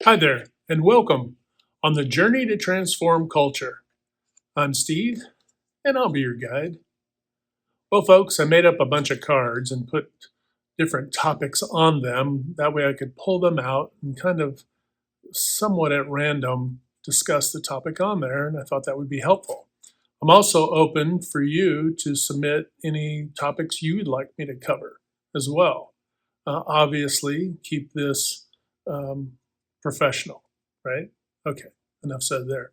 Hi there, and welcome on the journey to transform culture. I'm Steve, and I'll be your guide. Well, folks, I made up a bunch of cards and put different topics on them. That way I could pull them out and kind of somewhat at random discuss the topic on there, and I thought that would be helpful. I'm also open for you to submit any topics you would like me to cover as well. Obviously, keep this um, professional, right? Okay, enough said there.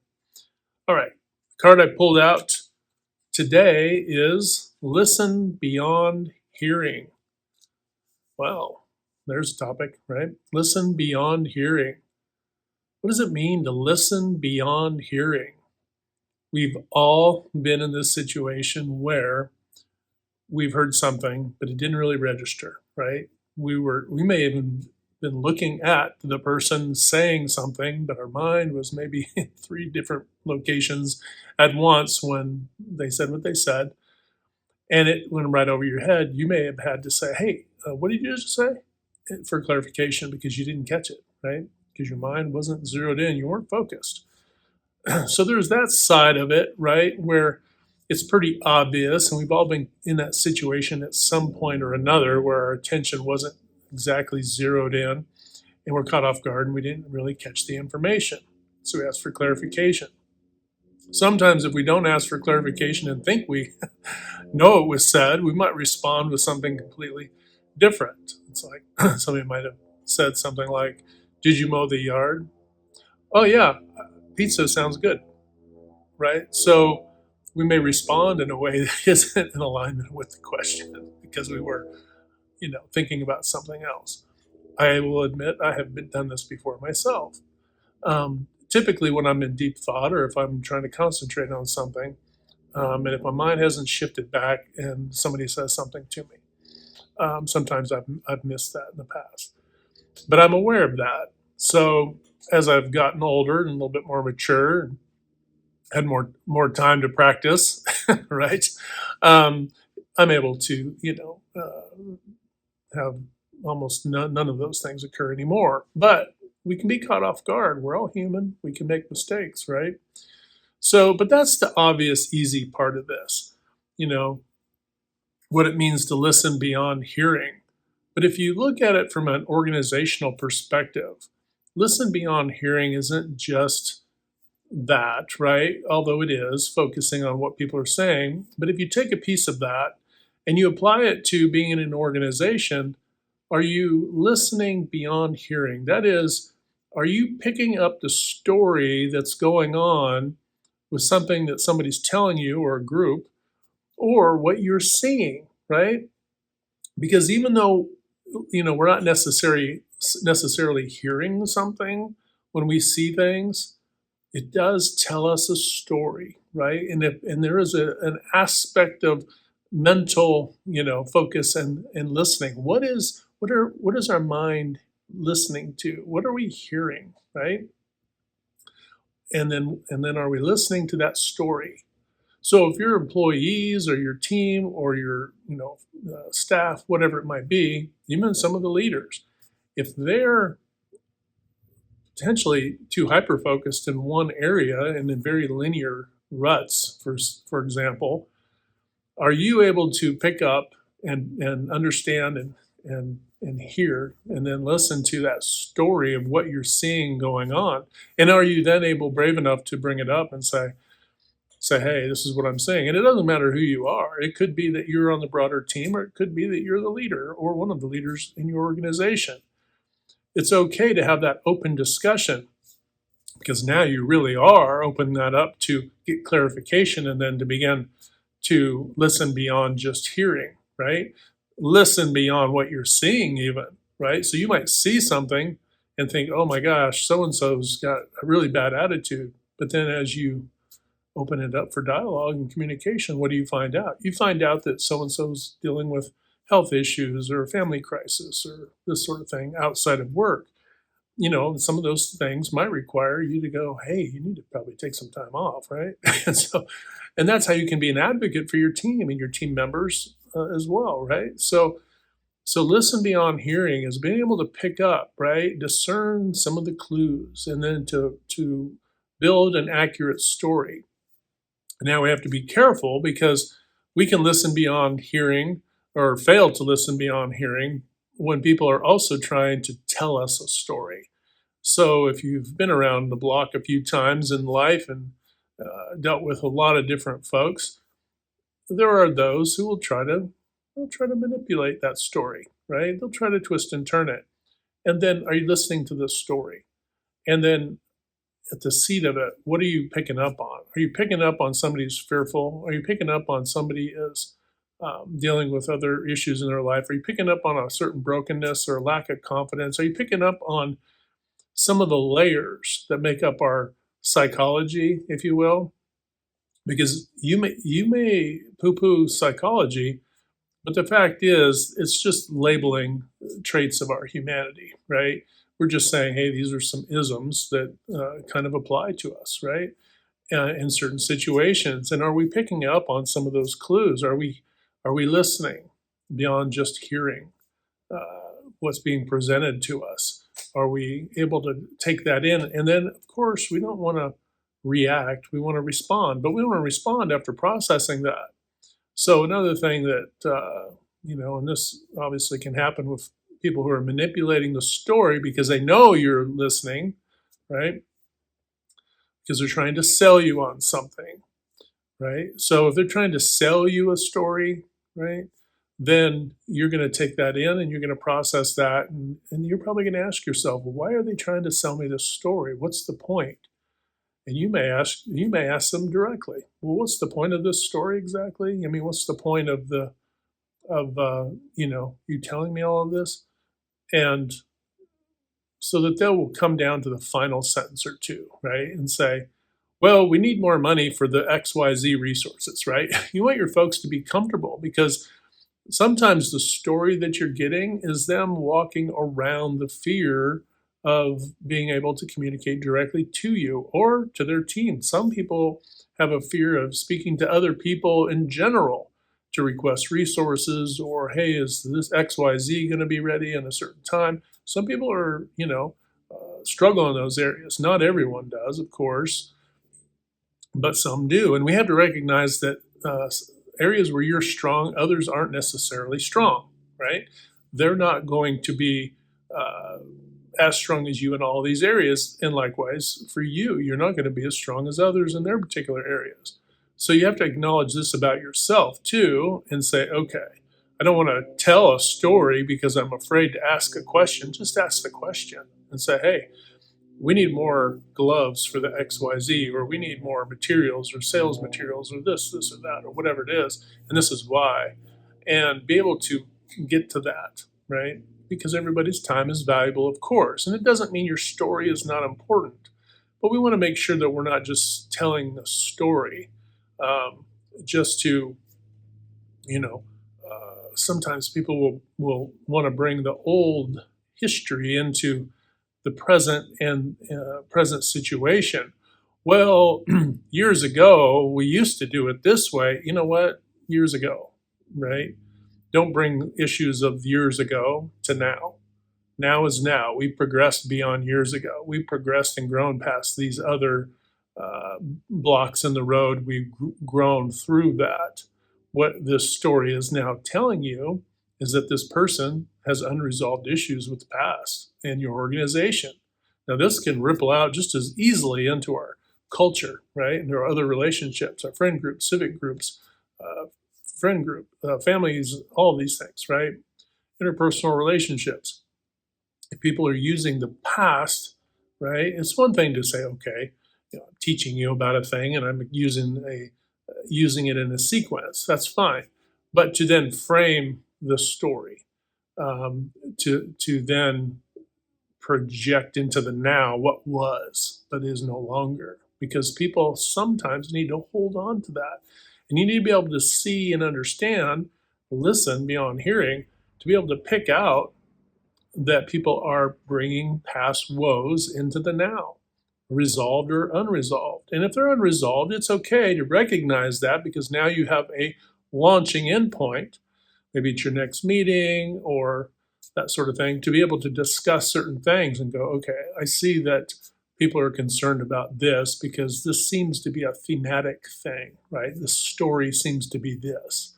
All right, the card I pulled out today is Listen Beyond Hearing. Well, there's a topic, right? Listen beyond hearing. What does it mean to listen beyond hearing? We've all been in this situation where we've heard something, but it didn't really register, right? We may have even been looking at the person saying something, but our mind was maybe in three different locations at once when they said what they said, and it went right over your head. You may have had to say, "Hey, what did you just say?" For clarification, because you didn't catch it, right? Because your mind wasn't zeroed in, you weren't focused. So there's that side of it, right, where it's pretty obvious, and we've all been in that situation at some point or another where our attention wasn't exactly zeroed in and we're caught off guard and we didn't really catch the information. So we ask for clarification. Sometimes, if we don't ask for clarification and think we know it was said, we might respond with something completely different. It's like somebody might have said something like, "Did you mow the yard?" "Oh, yeah, pizza sounds good." Right? So we may respond in a way that isn't in alignment with the question because we were, thinking about something else. I will admit I have done this before myself. Typically, when I'm in deep thought or if I'm trying to concentrate on something, and if my mind hasn't shifted back and somebody says something to me, sometimes I've missed that in the past. But I'm aware of that. So as I've gotten older and a little bit more mature, had more time to practice, right? Um, I'm able to, have almost none of those things occur anymore. But we can be caught off guard. We're all human. We can make mistakes, right? So, but that's the obvious, easy part of this, you know, what it means to listen beyond hearing. But if you look at it from an organizational perspective, listen beyond hearing isn't just that, right? Although it is focusing on what people are saying. But if you take a piece of that and you apply it to being in an organization, are you listening beyond hearing? That is, are you picking up the story that's going on with something that somebody's telling you or a group or what you're seeing, right? Because even though we're not necessarily hearing something when we see things, it does tell us a story, right? And there is an aspect of mental, focus and listening. What is our mind listening to? What are we hearing, right? And then are we listening to that story? So if your employees or your team or your staff, whatever it might be, even some of the leaders, if they're potentially too hyper focused in one area and in very linear ruts, for example, are you able to pick up and understand and hear and then listen to that story of what you're seeing going on? And are you then brave enough to bring it up and say, "Hey, this is what I'm saying." And it doesn't matter who you are. It could be that you're on the broader team, or it could be that you're the leader or one of the leaders in your organization. It's okay to have that open discussion because now you really are opening that up to get clarification and then to begin to listen beyond just hearing, right? Listen beyond what you're seeing, even, right? So you might see something and think, "Oh my gosh, so and so's got a really bad attitude." But then as you open it up for dialogue and communication, what do you find out? You find out that so and so's dealing with health issues or a family crisis or this sort of thing outside of work. Some of those things might require you to go, "Hey, you need to probably take some time off," right? And that's how you can be an advocate for your team and your team members as well, right? So So listen beyond hearing is being able to pick up, right? Discern some of the clues and then to build an accurate story. Now we have to be careful because we can listen beyond hearing or fail to listen beyond hearing when people are also trying to tell us a story. So if you've been around the block a few times in life and dealt with a lot of different folks, there are those who will try to manipulate that story, right? They'll try to twist and turn it. And then are you listening to the story? And then at the seat of it, what are you picking up on? Are you picking up on somebody who's fearful? Are you picking up on somebody is dealing with other issues in their life? Are you picking up on a certain brokenness or lack of confidence? Are you picking up on some of the layers that make up our psychology, if you will? Because you may poo-poo psychology, but the fact is, it's just labeling traits of our humanity, right? We're just saying, hey, these are some isms that kind of apply to us, right? In certain situations. And are we picking up on some of those clues? Are we listening beyond just hearing what's being presented to us? Are we able to take that in? And then, of course, we don't want to react. We want to respond, but we want to respond after processing that. So another thing that and this obviously can happen with people who are manipulating the story because they know you're listening, right? Because they're trying to sell you on something, right? So if they're trying to sell you a story, right, then you're going to take that in and you're going to process that, and you're probably going to ask yourself, well, why are they trying to sell me this story? What's the point? And you may ask them directly, well, what's the point of this story exactly? I mean, what's the point of you telling me all of this? And so that they will come down to the final sentence or two, right? And say, well, we need more money for the XYZ resources, right? You want your folks to be comfortable because sometimes the story that you're getting is them walking around the fear of being able to communicate directly to you or to their team. Some people have a fear of speaking to other people in general to request resources or, hey, is this XYZ going to be ready in a certain time? Some people are, struggle in those areas. Not everyone does, of course, but some do. And we have to recognize that areas where you're strong, others aren't necessarily strong, right? They're not going to be as strong as you in all these areas. And likewise, for you, you're not going to be as strong as others in their particular areas. So you have to acknowledge this about yourself too and say, okay, I don't want to tell a story because I'm afraid to ask a question. Just ask the question and say, hey, we need more gloves for the XYZ, or we need more materials or sales materials or this or that, or whatever it is. And this is why. And be able to get to that, right? Because everybody's time is valuable, of course. And it doesn't mean your story is not important, but we want to make sure that we're not just telling the story just to, sometimes people will want to bring the old history into the present and present situation. Well, years ago, we used to do it this way. You know what? Years ago, right? Don't bring issues of years ago to now. Now is now. We've progressed beyond years ago. We've progressed and grown past these other blocks in the road. We've grown through that. What this story is now telling you is that this person has unresolved issues with the past and your organization. Now, this can ripple out just as easily into our culture, right? And our other relationships, our friend groups, civic groups, families, all of these things, right? Interpersonal relationships. If people are using the past, right? It's one thing to say, okay, I'm teaching you about a thing and I'm using it in a sequence. That's fine, but to then frame the story, to then project into the now what was but is no longer, because people sometimes need to hold on to that, and you need to be able to see and understand, listen beyond hearing, to be able to pick out that people are bringing past woes into the now, resolved or unresolved. And if they're unresolved, it's okay to recognize that because now you have a launching in point maybe it's your next meeting or that sort of thing, to be able to discuss certain things and go, okay, I see that people are concerned about this because this seems to be a thematic thing, right? The story seems to be this.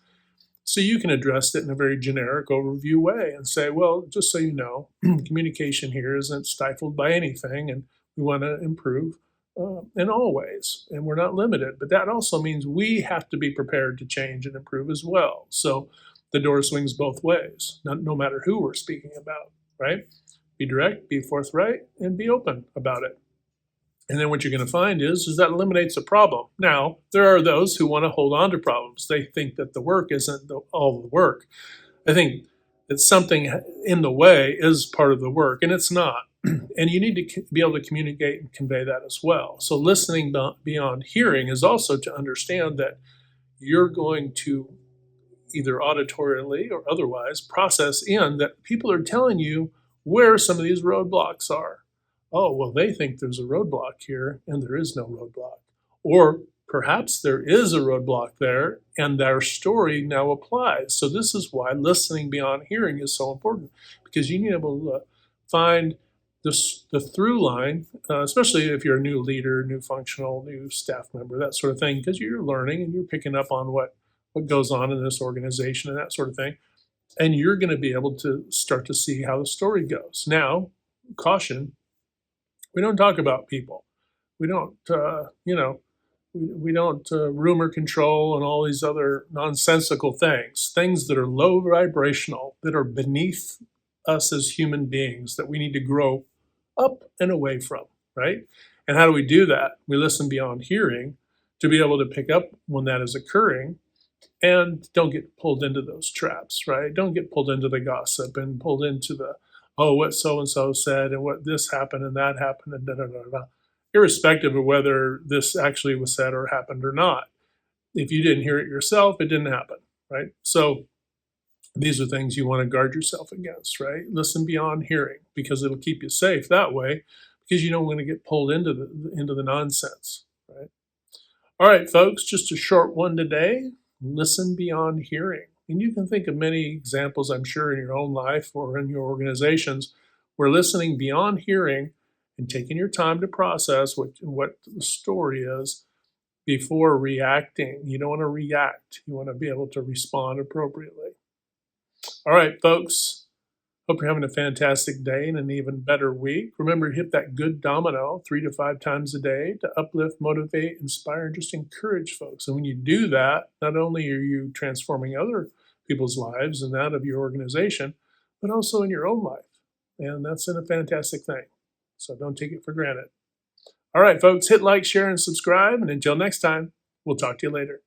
So you can address it in a very generic overview way and say, well, just so you know, communication here isn't stifled by anything, and we want to improve in all ways, and we're not limited. But that also means we have to be prepared to change and improve as well. So the door swings both ways, no matter who we're speaking about, right? Be direct, be forthright, and be open about it. And then what you're going to find is that eliminates a problem. Now, there are those who want to hold on to problems. They think that the work isn't all the work. I think that something in the way is part of the work, and it's not. And you need to be able to communicate and convey that as well. So listening beyond hearing is also to understand that you're going to either auditorily or otherwise process in that people are telling you where some of these roadblocks are. Oh, well, they think there's a roadblock here and there is no roadblock. Or perhaps there is a roadblock there and their story now applies. So this is why listening beyond hearing is so important, because you need to be able to find the through line, especially if you're a new leader, new functional, new staff member, that sort of thing, because you're learning and you're picking up on what goes on in this organization and that sort of thing. And you're going to be able to start to see how the story goes. Now, caution, we don't talk about people. We don't, we don't rumor control and all these other nonsensical things that are low vibrational, that are beneath us as human beings, that we need to grow up and away from, right? And how do we do that? We listen beyond hearing to be able to pick up when that is occurring, and don't get pulled into those traps, right? Don't get pulled into the gossip and pulled into the, oh, what so and so said and what this happened and that happened and da da da da, irrespective of whether this actually was said or happened or not. If you didn't hear it yourself, it didn't happen, right? So these are things you want to guard yourself against, right? Listen beyond hearing, because it'll keep you safe that way, because you don't want to get pulled into the nonsense, right? All right, folks, just a short one today. Listen beyond hearing. And you can think of many examples, I'm sure, in your own life or in your organizations where listening beyond hearing and taking your time to process what the story is before reacting. You don't want to react. You want to be able to respond appropriately. All right, folks. Hope you're having a fantastic day and an even better week. Remember to hit that good domino 3 to 5 times a day to uplift, motivate, inspire, and just encourage folks. And when you do that, not only are you transforming other people's lives and that of your organization, but also in your own life. And that's a fantastic thing. So don't take it for granted. All right, folks, hit like, share, and subscribe. And until next time, we'll talk to you later.